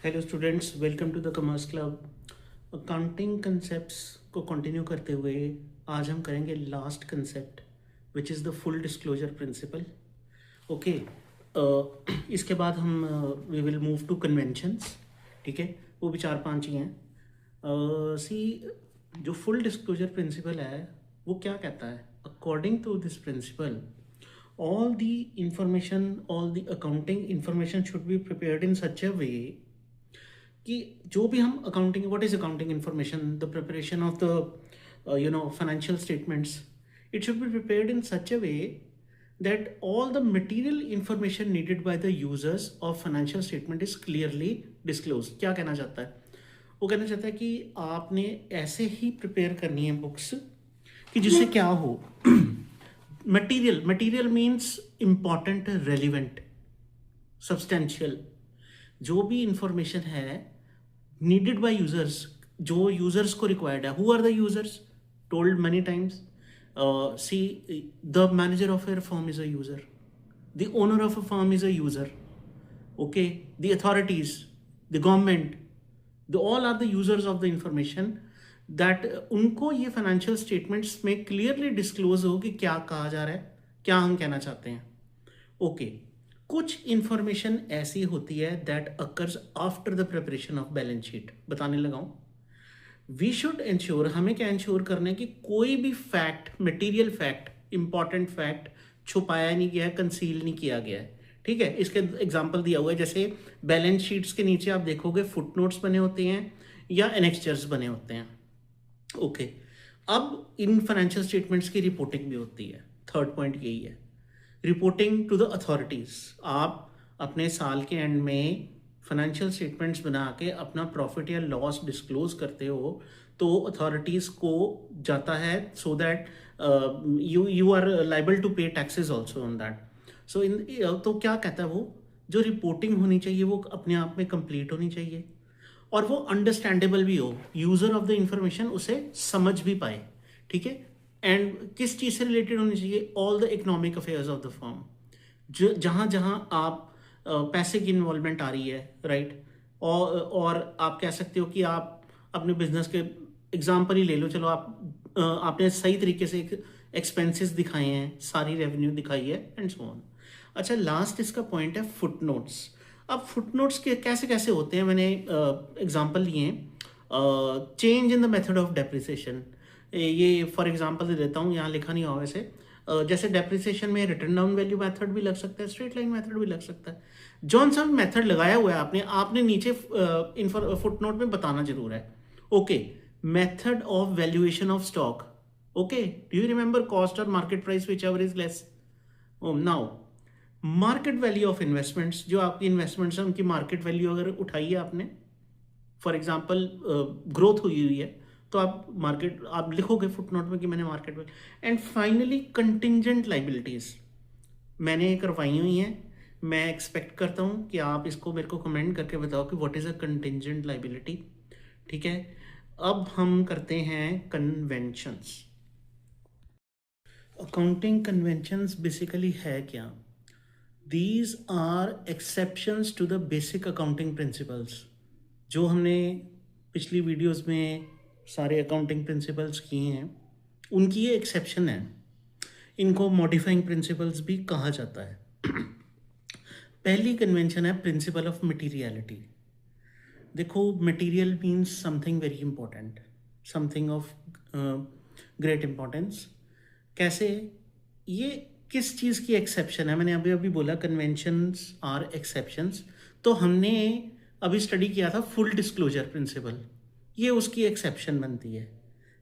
Hello students, welcome to the commerce club. Accounting concepts को continue करते हुए आज हम करेंगे last concept which is the full disclosure principle. Okay, इसके बाद हम we will move to conventions. ठीक है, वो भी 4-5 ही हैं। सी, जो फुल डिस्क्लोजर प्रिंसिपल है वो क्या कहता है? According to this principle, all the information, all the accounting information should be prepared in such a way कि जो भी हम accounting, what is accounting information, the preparation of the financial statements, it should be prepared in such a way that all the material information needed by the users of financial statement is clearly disclosed। क्या कहना चाहता है? वो कहना चाहता है कि आपने ऐसे ही प्रिपेयर करनी है बुक्स कि जिससे क्या हो material means important, relevant, substantial. जो भी इंफॉर्मेशन है नीडेड बाय यूजर्स, जो यूजर्स को रिक्वायर्ड है। Who are the users? Told many times, see, the manager of a firm is a user, the owner of a firm is a user, okay, the authorities, the government, the all are the users of the information that उनको ये financial statements में clearly disclose हो कि क्या कहा जा रहा है, क्या हम कहना चाहते हैं। ओके, कुछ इंफॉर्मेशन ऐसी होती है that occurs after the preparation of balance sheet. बताने लगाऊं, वी शुड इंश्योर, हमें क्या इंश्योर करना है कि कोई भी fact, material fact, important fact छुपाया नहीं गया है, कंसील नहीं किया गया है। ठीक है, इसके एग्जाम्पल दिया हुआ है, जैसे बैलेंस शीट्स के नीचे आप देखोगे फुट नोट्स बने होते हैं या एनेक्स्चर्स बने होते हैं। ओके, अब इन फाइनेंशियल स्टेटमेंट्स की रिपोर्टिंग भी होती है। थर्ड पॉइंट यही है, रिपोर्टिंग टू द अथॉरिटीज़। आप अपने साल के एंड में फाइनेंशियल स्टेटमेंट्स बना के अपना प्रॉफिट या लॉस डिस्क्लोज करते हो तो अथॉरिटीज़ को जाता है, so that you are liable to pay taxes also on that. So इन तो क्या कहता है वो, जो रिपोर्टिंग होनी चाहिए वो अपने आप में कंप्लीट होनी चाहिए और वो अंडरस्टैंडेबल भी हो, यूज़र ऑफ द इंफॉर्मेशन उसे समझ भी पाए। ठीक है, एंड किस चीज़ से रिलेटेड होनी चाहिए? All the economic affairs of the firm, जो जहाँ जहाँ आप पैसे की इन्वॉल्वमेंट आ रही है, राइट। और आप कह सकते हो कि आप अपने बिजनेस के एग्जाम्पल ही ले लो, चलो आपने सही तरीके से एक्सपेंसेस दिखाए हैं, सारी रेवेन्यू दिखाई है एंड सो ऑन। अच्छा, लास्ट इसका पॉइंट है फुट नोट्स। अब फुट नोट्स के कैसे कैसे होते हैं, मैंने एग्जाम्पल लिए हैं। Change in the method of depreciation, ये फॉर एग्जांपल दे देता हूँ, यहाँ लिखा नहीं हुआ वैसे। जैसे डेप्रिसिएशन में रिटर्न डाउन वैल्यू मेथड भी लग सकता है, स्ट्रेट लाइन मेथड भी लग सकता है। जौन सा मेथड लगाया हुआ है आपने, आपने नीचे फुट नोट में बताना जरूर है। Okay, method of valuation of stock. Okay, do you remember cost और market price whichever is less. Now market value of investments, जो आपकी इन्वेस्टमेंट्स है उनकी मार्केट वैल्यू अगर उठाई है आपने, फॉर एग्जाम्पल ग्रोथ हुई हुई है तो आप लिखोगे फुटनोट में कि मैंने मार्केट में। एंड फाइनली कंटिंजेंट लाइबिलिटीज मैंने करवाई हुई हैं। मैं एक्सपेक्ट करता हूँ कि आप इसको मेरे को कमेंट करके बताओ कि what is a contingent liability. ठीक है, अब हम करते हैं कन्वेंशंस। अकाउंटिंग कन्वेंशंस बेसिकली है क्या? These are exceptions to the basic accounting principles. जो हमने पिछली वीडियोस में सारे अकाउंटिंग प्रिंसिपल्स किए हैं, उनकी ये एक्सेप्शन है। इनको मॉडिफाइंग प्रिंसिपल्स भी कहा जाता है। पहली कन्वेंशन है प्रिंसिपल ऑफ मटीरियलिटी। देखो, material means something very important, something of great importance. कैसे? ये किस चीज़ की एक्सेप्शन है? मैंने अभी अभी बोला कन्वेंशंस आर एक्सेप्शंस, तो हमने अभी स्टडी किया था फुल डिस्क्लोजर प्रिंसिपल, ये उसकी एक्सेप्शन बनती है।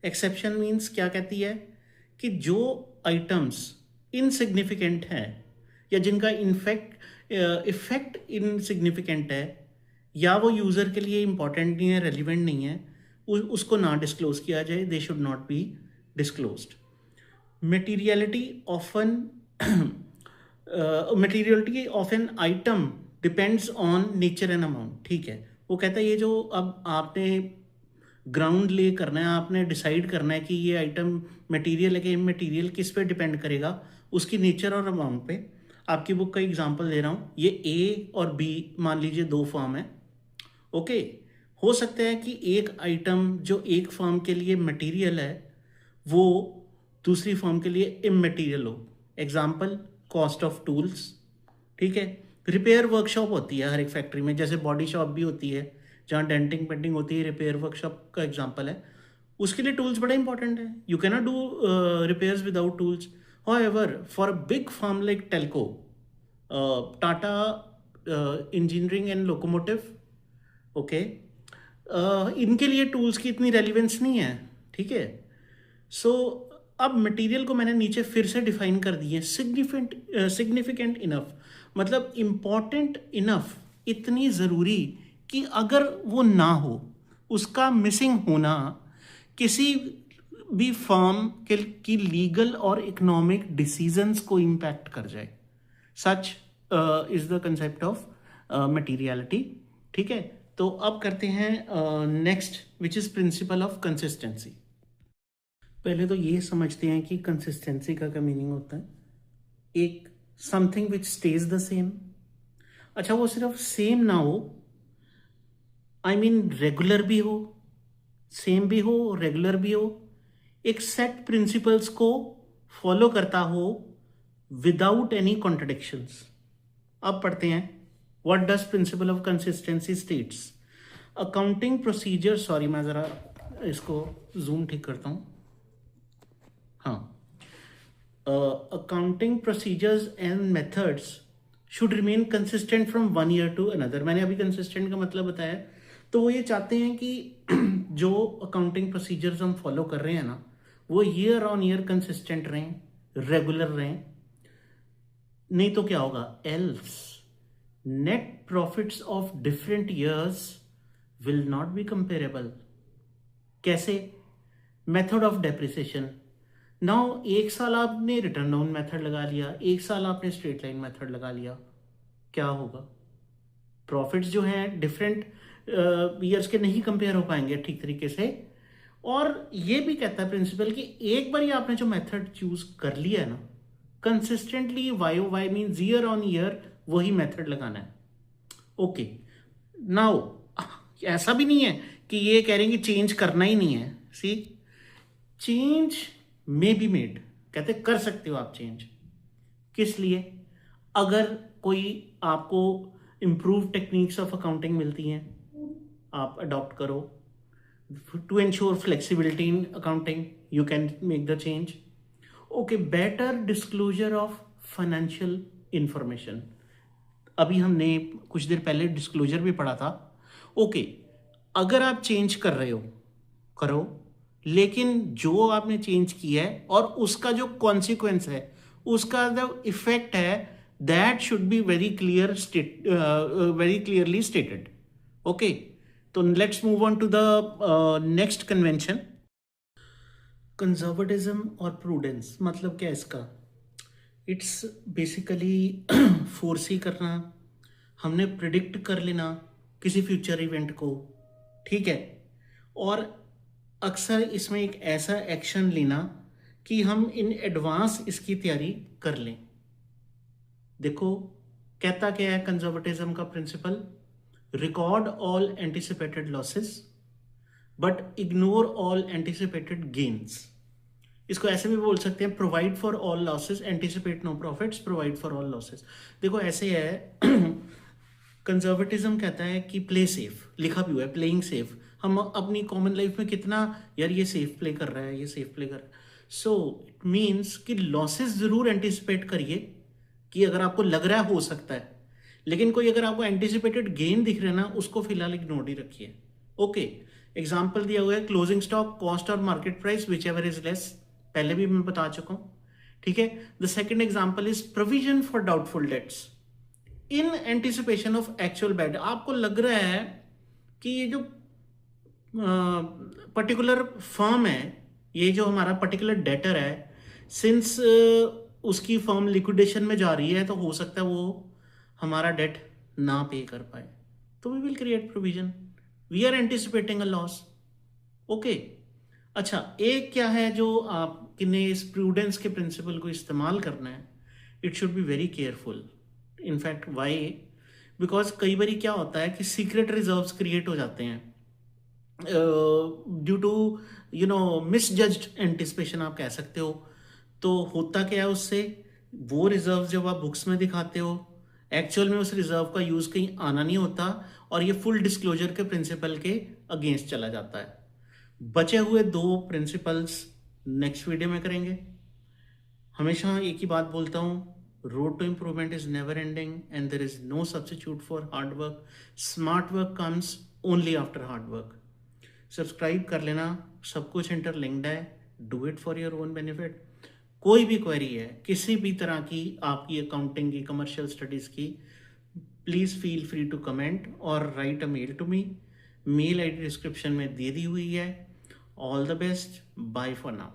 एक्सेप्शन मीन्स क्या कहती है कि जो आइटम्स इनसिग्निफिकेंट हैं या जिनका इफेक्ट इनसिग्निफिकेंट है या वो यूज़र के लिए इंपॉर्टेंट नहीं है, रेलिवेंट नहीं है, उसको ना डिस्क्लोज किया जाए, they should not be disclosed. materiality often materiality of an item depends on nature and amount। ठीक है, वो कहता है ये जो अब आपने ग्राउंड ले करना है, आपने डिसाइड करना है कि ये आइटम मटेरियल है कि इमटेरियल, किस पे डिपेंड करेगा? उसकी नेचर और अमाउंट पे। आपकी बुक का एग्जांपल दे रहा हूँ, ये ए और बी मान लीजिए दो फर्म है। ओके, हो सकता है कि एक आइटम जो एक फर्म के लिए मटेरियल है वो दूसरी फर्म के लिए इमटेरियल हो। Example, cost of tools. ठीक है, रिपेयर वर्कशॉप होती है हर एक फैक्ट्री में, जैसे बॉडी शॉप भी होती है जहाँ डेंटिंग पेंटिंग होती है, रिपेयर वर्कशॉप का एग्जाम्पल है। उसके लिए टूल्स बड़ा इंपॉर्टेंट है, you can not do repairs without tools. However for a big firm like Telco, Tata engineering and locomotive, okay, इनके लिए टूल्स की इतनी रेलिवेंस नहीं है। ठीक है, सो अब मटेरियल को मैंने नीचे फिर से डिफाइन कर दिए, सिग्निफिकेंट इनफ, मतलब इम्पॉर्टेंट इनफ, इतनी ज़रूरी कि अगर वो ना हो, उसका मिसिंग होना किसी भी फर्म के की लीगल और इकोनॉमिक डिसीजंस को इम्पैक्ट कर जाए। Such is the concept of materiality. ठीक है, तो अब करते हैं next, which is principal of consistency. पहले तो ये समझते हैं कि कंसिस्टेंसी का क्या मीनिंग होता है। एक something which stage the same. अच्छा, वो सिर्फ सेम ना हो, आई मीन रेगुलर भी हो, सेम भी हो, रेगुलर भी हो, एक सेट प्रिंसिपल्स को फॉलो करता हो विदाउट एनी कॉन्ट्रडिक्शंस। अब पढ़ते हैं, what does principle of consistency states. Accounting procedure, sorry मैं ज़रा इसको जूम ठीक करता हूँ। हाँ, accounting procedures and methods should remain consistent from one year to another. मैंने अभी कंसिस्टेंट का मतलब बताया, तो वो ये चाहते हैं कि जो अकाउंटिंग प्रोसीजर्स हम फॉलो कर रहे हैं ना, वो ईयर ऑन ईयर कंसिस्टेंट रहें, रेगुलर रहें। नहीं तो क्या होगा, else net profits of different years will not be comparable. कैसे? Method of depreciation. नाउ एक साल आपने रिटर्न डाउन मेथड लगा लिया, एक साल आपने स्ट्रेट लाइन मेथड लगा लिया, क्या होगा? प्रॉफिट्स जो हैं डिफरेंट ईयर्स के नहीं कंपेयर हो पाएंगे ठीक तरीके से। और ये भी कहता है प्रिंसिपल कि एक बार ही आपने जो मेथड चूज कर लिया है ना, consistently YOY means year on year वही मेथड लगाना है। ओके, नाउ ऐसा भी नहीं है कि ये कह रहे हैं कि चेंज करना ही नहीं है। सी, चेंज मे बी मेड, कहते कर सकते हो आप चेंज। किस लिए? अगर कोई आपको इम्प्रूव टेक्निक्स ऑफ अकाउंटिंग मिलती हैं, आप अडॉप्ट करो। To ensure flexibility in accounting, you can make the change. Okay, better disclosure of financial information, अभी हमने कुछ देर पहले डिस्क्लोजर भी पढ़ा था। ओके, अगर आप चेंज कर रहे हो, करो, लेकिन जो आपने चेंज किया है और उसका जो कॉन्सिक्वेंस है, उसका जो इफेक्ट है, that should be very clearly stated. Okay, तो let's move on to the next convention. Conservatism और प्रूडेंस मतलब क्या इसका? इट्स बेसिकली फोर्सी करना, हमने प्रिडिक्ट कर लेना किसी फ्यूचर इवेंट को। ठीक है, और अक्सर इसमें एक ऐसा एक्शन लेना कि हम इन एडवांस इसकी तैयारी कर लें। देखो कहता क्या है कंजर्वेटिज्म का principle? Record all anticipated losses but ignore all anticipated gains. इसको ऐसे भी बोल सकते हैं, provide for all losses, anticipate no profits, provide for all losses. देखो ऐसे है कंजर्वेटिज्म कहता है कि प्ले सेफ, लिखा भी हुआ है प्लेइंग सेफ। हम अपनी कॉमन लाइफ में कितना यार ये सेफ प्ले कर रहा है, ये सेफ प्ले कर रहा है। सो इट मीन्स कि लॉसेस जरूर एंटिसिपेट करिए कि अगर आपको लग रहा है हो सकता है, लेकिन कोई अगर आपको एंटिसिपेटेड गेन दिख रहा है ना, उसको फिलहाल इग्नोर ही रखिए। ओके, एग्जाम्पल दिया हुआ है क्लोजिंग स्टॉक, कॉस्ट और market price whichever is less, पहले भी मैं बता चुका हूं। ठीक है, the second example is provision for doubtful debts in anticipation of actual bad. आपको लग रहा है कि ये जो पर्टिकुलर फर्म है, ये जो हमारा पर्टिकुलर डेटर है, सिंस उसकी फर्म लिक्विडेशन में जा रही है, तो हो सकता है वो हमारा डेट ना पे कर पाए, तो we will create provision, we are anticipating a loss. Okay, अच्छा, एक क्या है जो आपने इस प्रूडेंस के प्रिंसिपल को इस्तेमाल करना है, it should be very careful. In fact why? Because कई बार क्या होता है कि सीक्रेट रिजर्व्स क्रिएट हो जाते हैं ड्यू टू मिसजज्ड एंटिसिपेशन आप कह सकते हो। तो होता क्या है उससे, वो रिजर्व जब आप बुक्स में दिखाते हो, एक्चुअल में उस रिजर्व का यूज कहीं आना नहीं होता, और ये फुल डिस्क्लोजर के प्रिंसिपल के अगेंस्ट चला जाता है। बचे हुए 2 प्रिंसिपल्स नेक्स्ट वीडियो में करेंगे। हमेशा एक ही बात बोलता हूँ, road to improvement is never ending and there is no substitute for hard work. Smart work comes only after hard work. Subscribe कर लेना, सब कुछ इंटरलिंक्ड है, do it for your own benefit. कोई भी क्वेरी है किसी भी तरह की, आपकी अकाउंटिंग की, कमर्शियल स्टडीज की, please feel free to comment और write a mail to me. Mail ID description में दे दी हुई है। All the best, bye for now.